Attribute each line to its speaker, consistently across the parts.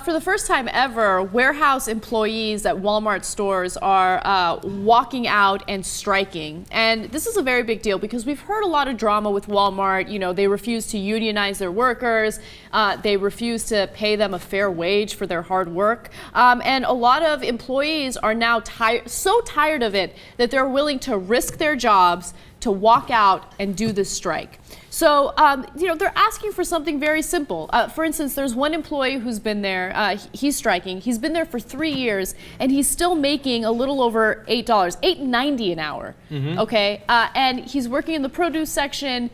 Speaker 1: For the first time ever, warehouse employees at Walmart stores are walking out and striking. And this is a very big deal because we've heard a lot of drama with Walmart. You know, they refuse to unionize their workers. They refuse to pay them a fair wage for their hard work. And a lot of employees are now so tired of it that they're willing to risk their jobs to walk out and do this strike. So, you know, they're asking for something very simple. For instance, there's one employee who's been there, he's striking. He's been there for 3 years, and he's still making a little over $8, $8.90 an hour, okay? And he's working in the produce section.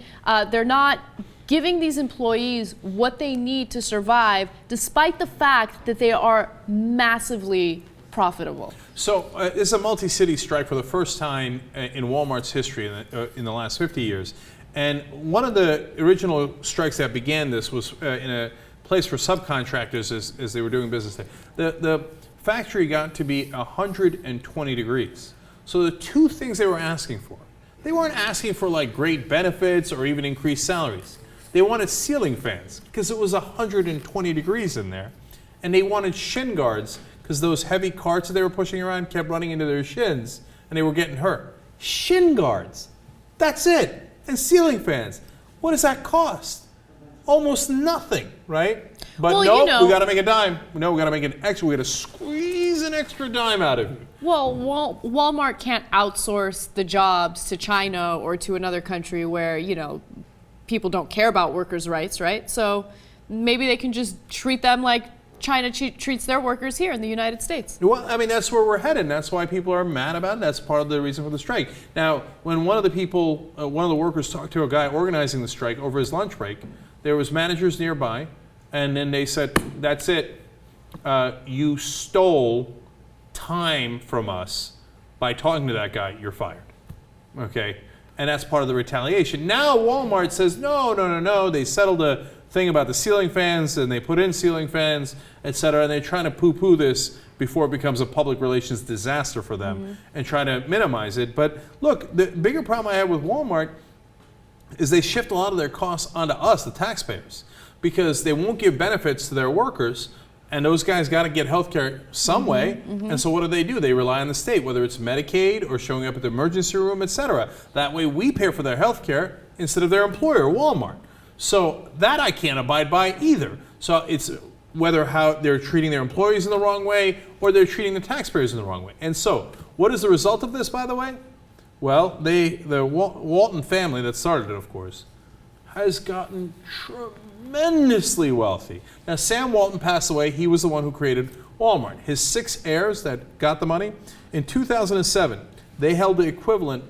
Speaker 1: They're not giving these employees what they need to survive, despite the fact that they are massively profitable.
Speaker 2: So it's a multi-city strike for the first time in Walmart's history in the last 50 years. And one of the original strikes that began this was in a place for subcontractors as they were doing business there. The factory got to be 120 degrees. So the two things they were asking for, they weren't asking for like great benefits or even increased salaries. They wanted ceiling fans because it was 120 degrees in there. And they wanted shin guards because those heavy carts that they were pushing around kept running into their shins and they were getting hurt. Shin guards, that's it. And ceiling fans. What does that cost? Almost nothing, right? But
Speaker 1: well,
Speaker 2: no,
Speaker 1: you know,
Speaker 2: we got to make a dime. No, we got to make an extra. We got to squeeze an extra dime out of you.
Speaker 1: Well, Walmart can't outsource the jobs to China or to another country where, you know, people don't care about workers' rights, right? So maybe they can just treat them like China treats their workers here in the United States.
Speaker 2: Well, I mean, that's where we're headed. That's why people are mad about it. That's part of the reason for the strike. Now, when one of the workers talked to a guy organizing the strike over his lunch break, there was managers nearby, and then they said, that's it. You stole time from us by talking to that guy. You're fired. Okay? And that's part of the retaliation. Now Walmart says, no. They settled a thing about the ceiling fans, and they put in ceiling fans, et cetera, and they're trying to poo-poo this before it becomes a public relations disaster for them and try to minimize it. But look, the bigger problem I have with Walmart is they shift a lot of their costs onto us, the taxpayers, because they won't give benefits to their workers, and those guys got to get health care some way. And so what do? They rely on the state, whether it's Medicaid or showing up at the emergency room, et cetera. That way we pay for their health care instead of their employer, Walmart. So that I can't abide by either. So it's whether how they're treating their employees in the wrong way or they're treating the taxpayers in the wrong way. And so what is the result of this, by the way? Well, the Walton family that started it, of course, has gotten tremendously wealthy. Now, Sam Walton passed away. He was the one who created Walmart. His 6 heirs that got the money, in 2007, they held the equivalent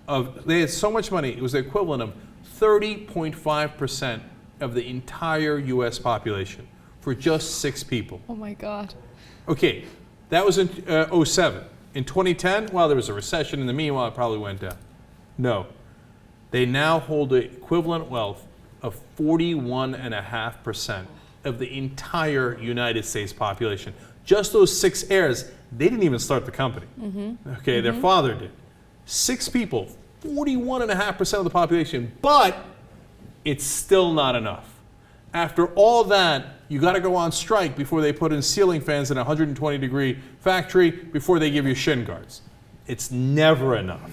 Speaker 2: of, they had so much money, it was the equivalent of 30.5% of the entire U.S. population for just 6 people.
Speaker 1: Oh my God.
Speaker 2: Okay, that was in 07. In 2010, well, there was a recession. In the meanwhile, it probably went down. No. They now hold the equivalent wealth of 41.5% of the entire United States population. Just those 6 heirs, they didn't even start the company. Okay, their father did. 6 people, 41.5% of the population, but it's still not enough. After all that, you got to go on strike before they put in ceiling fans in a 120-degree factory, before they give you shin guards. It's never enough.